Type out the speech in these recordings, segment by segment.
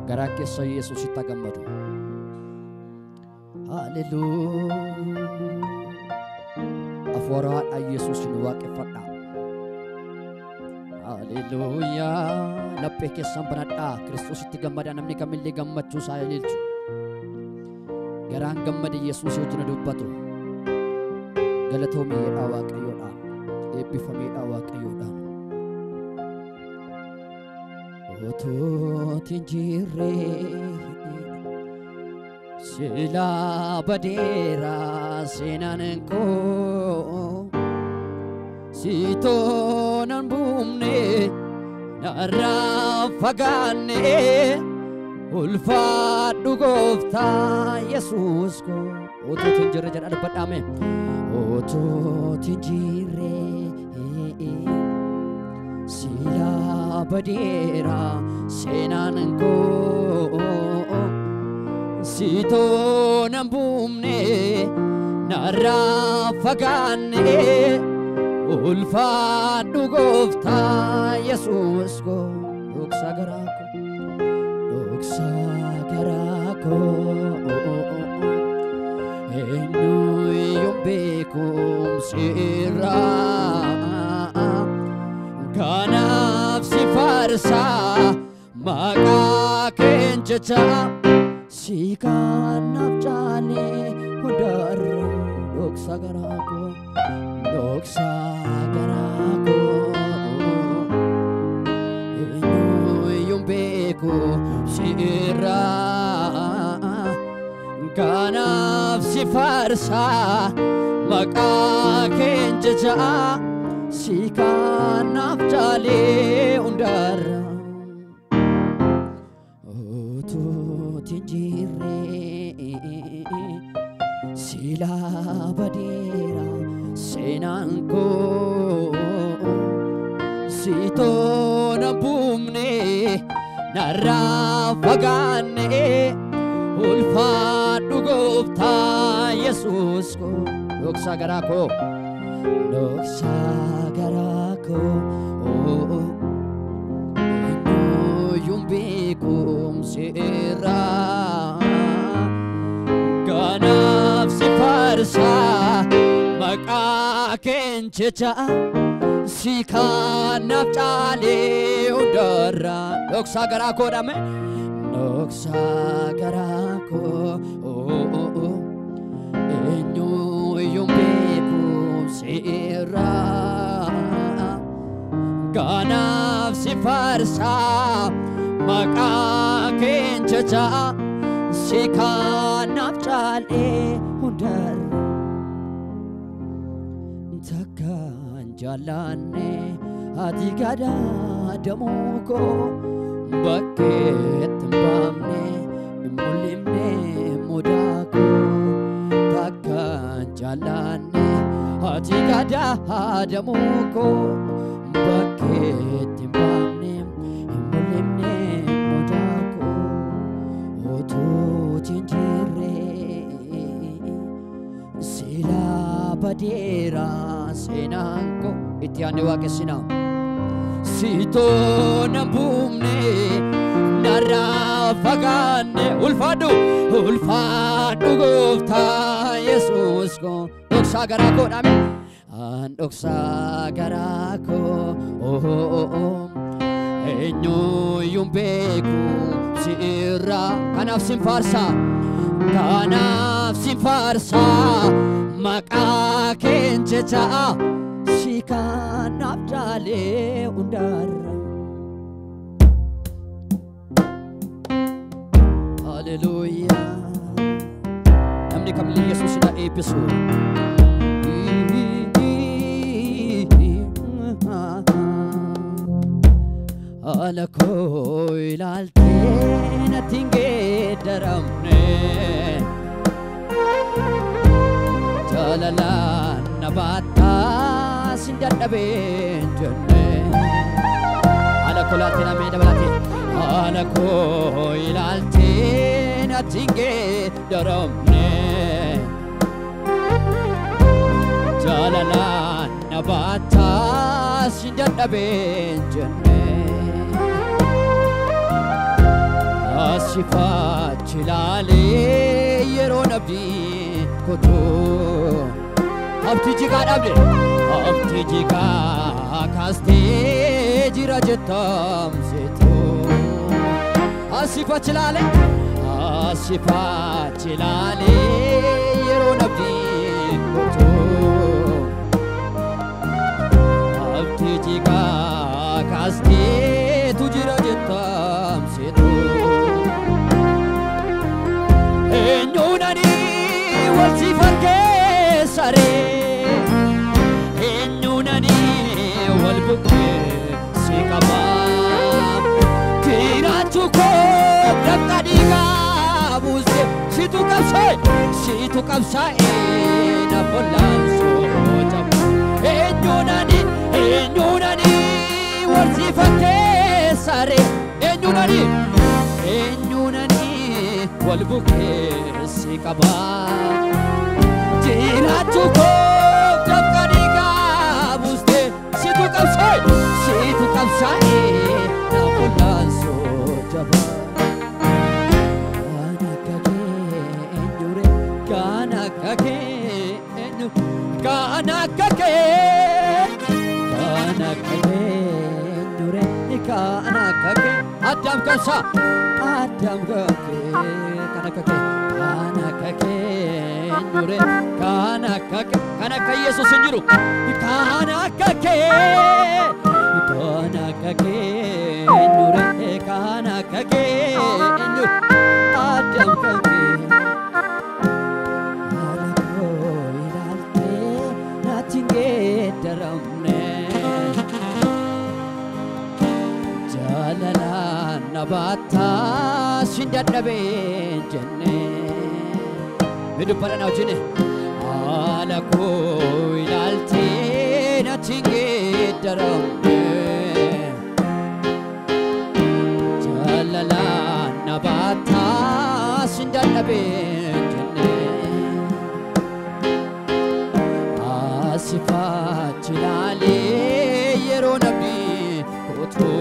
garaa keessa Yesuusitti gammadu. Hallelujah. Afuuraadhaan Yesuusin waaqeffadhaa. Hallelujah. Laphee keessan banadhaa. Kiristoositti gammadaa namni kamillee gammachuu isaa ilaalchu. Garaan gammade Yesuus wajjin dubbatu. Galatoomeedhaa Waaqayyoodhaan. Eebbifameedhaa Waaqayyoodhaan. Otootiin jirree silaa badeeraa seenaan koo siitoonan buumne narraa fagaanne ulfaadhu gooftaa Yesuus koo. Otootiin jirree jedha dubbadhaame. Otootiin jirree silaa badeeraa seenaan koo siitoonan buumne narraa fagaanne ulfaadhu gooftaa Yesuus koo. Dhoksaa garaa koo eenyuyyuu beekumsi irraa kanaaf si faarsaa maqaa keen jecha si kanaaf jaalee hundarra. Dhoksaa garaa koo eenyuyyuu beekumsi irraa kanaaf si faarsaa maqaa keen jecha si kanaaf jaalee hundarra. Otootiin jirree silaa badeeraa seenaan koo siitoonan buumne narraa fagaanne ulfaadhu gooftaa Yesuus koo. Dhoksaa garaa koo eenyuyyuu beekumsi irraa kanaaf si faarsaa maqaa keen jecha si kanaaf jaalee hundarra. Dhoksaa garaa koo dhame. Dhoksaa garaa koo eenyuyyuu beekumsi irraa kanaaf si faarsaa maqaa keen jecha si kanaaf jaalee hundarra. Takkaan jaalanne ati gadaa damuu koo bakkeetti hin baafne hin mul'ifne mudaa koo. Takkaan jaalanne ati gadaa damuu koo bakkeetti hin baafne hin mul'ifne mudaa koo. Otootiin jirree silaa badeeraa seenaan koo. Itti aanee waaqessinaa. Siitoonan buumne narraa fagaanne ulfaadhu gooftaa Yesuus koo. Dhoksaa garaa koo dhame. Dhoksaa garaa koo eenyuyyuu beekumsi irraa kanaaf sin faarsaa maqaa keen jecha si kanaaf jaalee hundarra. Hallelujah. Namni kamillee Yesuusin eebbisu. Haala koo ilaaltee natti hin geeddaramne jaalalaan na baattaa sin dadhabeen jenne. Haala koo ilaaltee namee dabalatee haala koo ilaaltee natti hin geeddaramne jaalalaan na baattaa sin dadhabeen jenne. Asifachi lale yero nabdi koto abdi jiga dabde abdi jiga kaste jira jetam seto Asifachi lale yero nabdi koto abdi jiga kaste tujira jetam seto Enyunani walsifanke sare Enyunani walbuke sikaba Kiratuko dakadiga buze situ kapsai na polanso jam Enyunani walsifanke sare Enyunani walbuke sikaba Jiratuko dakadiga buze situ kapsai na polanso jam Adam kansa Adam kake nure kana Yesus sendiri kana kake nure kana kake Adam kake alako ilalte natinge daramne jalala nabata sindadabe jenne medu parana jenne alako ilalte natinge daramne jalala nabata sindadabe jenne asifachi lale yero nabdi koto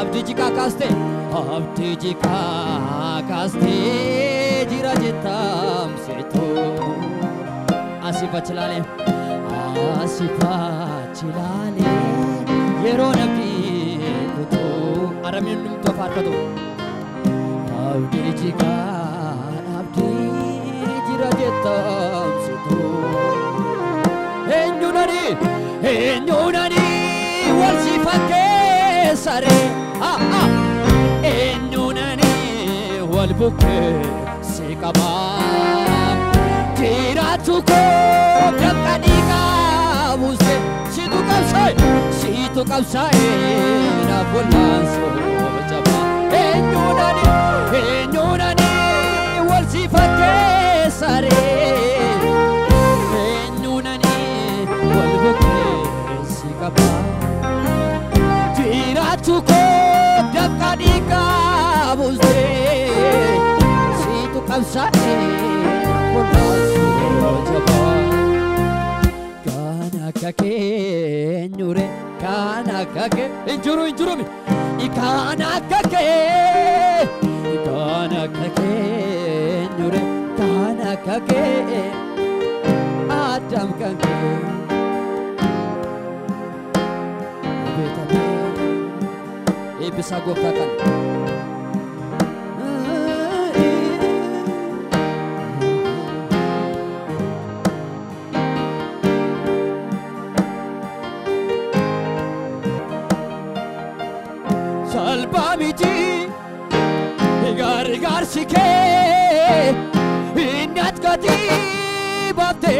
abdi jika kaste jira jetam seto asifachi lale yero nabdi koto aramin to farkato abdi jika jira jetam seto enyunani walsifanke sare enyunani walbuke sikaba kiratuko dakadiga buze situ kapsai na polanso jaba enyunani walsifanke sare enyunani walbuke sikaba Jiratuko dakadiga buze situ kapsai polanso jaba kana kake nyure kana kake injuru mi ikana kake nyure kana kake Adam kake bisa gokakan salbamiti gar sike inat kati bate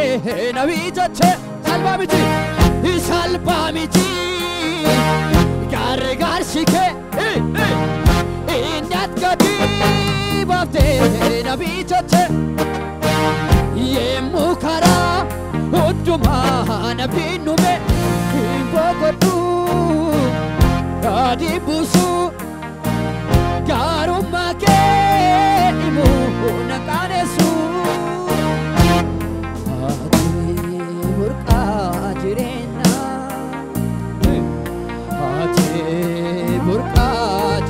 navijache salbamiti gar sike inat kati bate navijache yemukara uduma nabinume ingogodu Adi busu garuma ke imu nakanesu ati burka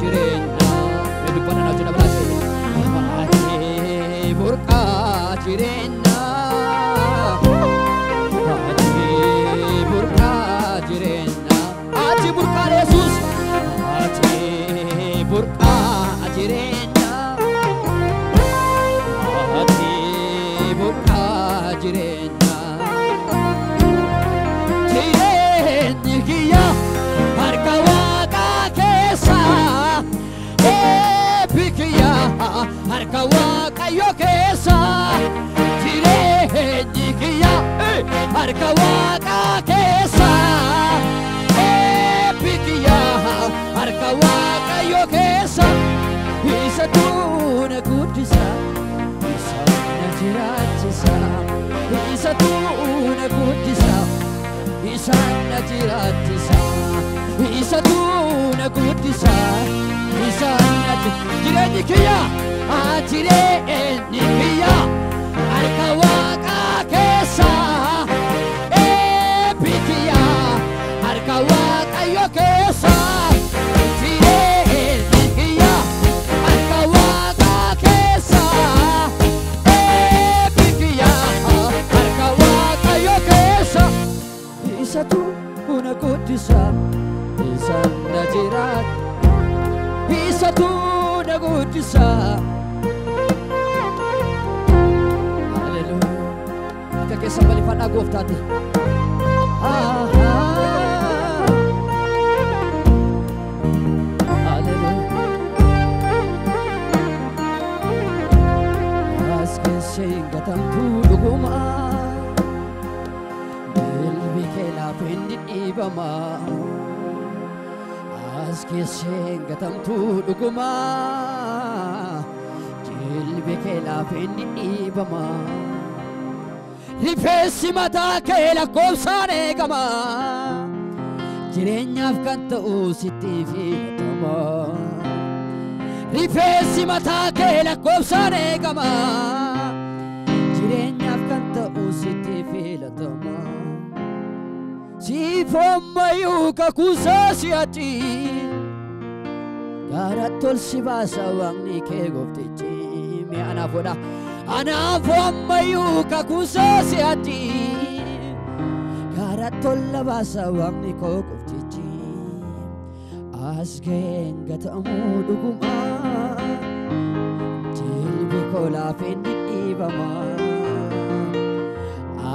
jirena harka waaqayyo keessa jireenyi kiyya harka waaqa keessa eebbi kiyya harka waaqayyo keessa isa tuuna guddisa isa na jiraachisa isa tuuna guddisa isa na jiraachisa isa tuuna guddisa isa na jireenyi kiyya jireenyi kiyya harka waaqa keessa eebbi kiyya harka waaqayyo keessa jireenyi kiyya harka waaqa keessa eebbi kiyya harka waaqayyo keessa isa tuuna guddisa isa na jiraachisa isa tuuna guddisa hallelujah kesa balifadhaa gooftaati hallelujah as keessa gatamtuu dhuguma qalbi kee laafee inni dhiibama as keessa gatamtuu dhuguma qalbi kee laafee inni dhiibama rifeensi mataa kee lakkoofsaan eegama jireenyaaf kan ta'u sitti filatama rifeensi mataa kee lakkoofsaan eegama jireenyaaf kan ta'u sitti filatama siifammayyuu kakuusaa si'achi gara tolsi baasa waaqni kee gooftichi mi'a anaaf godha anaaf ammayyuu kakuusaa si'achi gara tolla baasa waaqni koo gooftichi as ga'een gatamuu dhuguma jilbi koo laafee inni dhiibama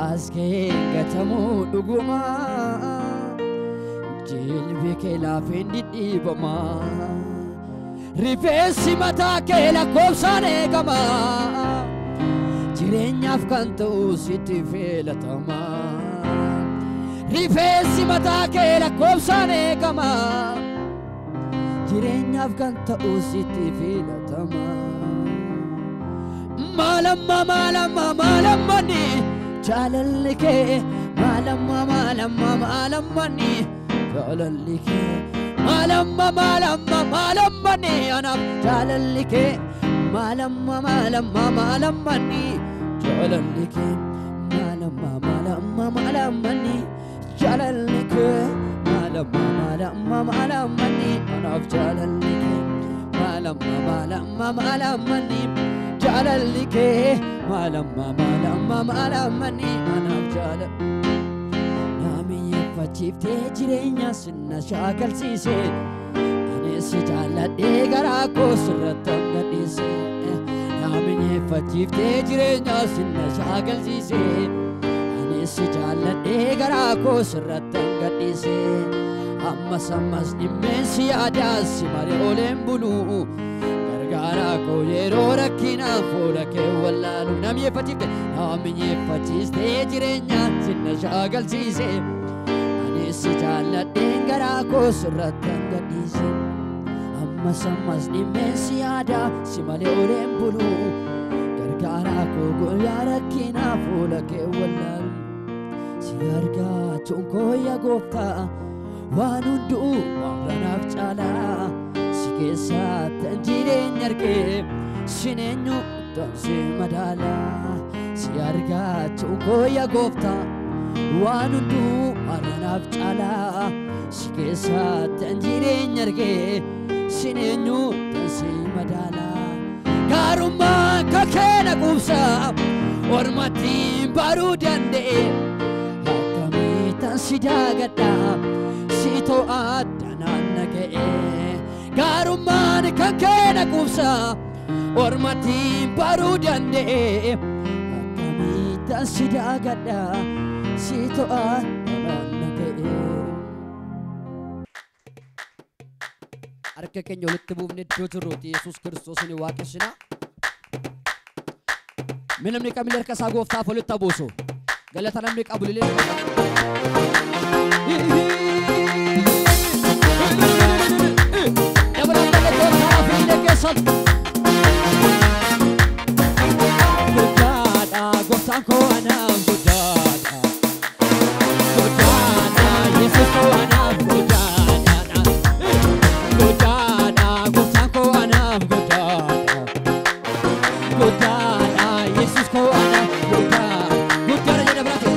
as ga'een gatamuu dhuguma jilbi kee laafee inni dhiibama rifeensi mataa kee lakkoofsaan eegama jireenyaaf kan ta'u sitti filatama rifeensi mataa kee lakkoofsaan eegama jireenyaaf kan ta'u sitti filatama maalammanni jaalalli kee maalammanni jaalalli kee maalammanni anaaf jaalalli kee maalammanni jaalalli kee maalammanni jaalalli kee maalammanni anaaf jaalalli kee maalammanni jaalalli kee maalammanni anaaf jaalalli naamiyyeeffachiiftee jireenya sinna shaakalsiise anis jaalladhee garaa koo sirratti gadhiise naamiyyeeffachiiftee jireenya sinna shaakalsiise anis jaalladhee garaa koo sirratti gadhiise ammas dhimmeensi yaadaa si malee ooleen buluu gargaaraa koo yeroo rakkinaa fuula kee wallaalu naamiyyeeffachiiftee jireenya sinna shaakalsiise anis jaalladhee garaa koo sirratti gadhiise ammas dhimmeensi yaadaa si malee ooleen buluu gargaaraa koo guyyaa rakkinaa fuula kee wallaalu si argaachuun koo yaa gooftaa waan hunduu warranaaf caalaa si keessatti jireenya argee sin eenyuutaan si madaalaa si argaachuun koo yaa gooftaa waan hunduu warranaaf caalaa si keessatti jireenya argee sin eenyuutaan si madaalaa gaarummaan kakeena quubsaa ormattiin baruu danda'e akkamiitan si daagadhaa si to'addanaan naga'e gaarummaan kan keena quubsaa ormattiin baruu danda'e akkamiitan si daagadhaa si to'addanaan naga'e harka keenya walitti buufne iddoo jirruuti Yesuus Kiristoos ni waaqessinaa من أمريكا من الكسا قوفتا فلو تبوسو قالت أنا أمريكا أبو ليلي يا برا ملك وطا في لكسا قدانا قوفتا كوانا قدانا قدانا يسوس كوانا قدانا قدانا قوفتا كوانا قدانا قدانا يسوس كوانا قدانا قدانا يا براتي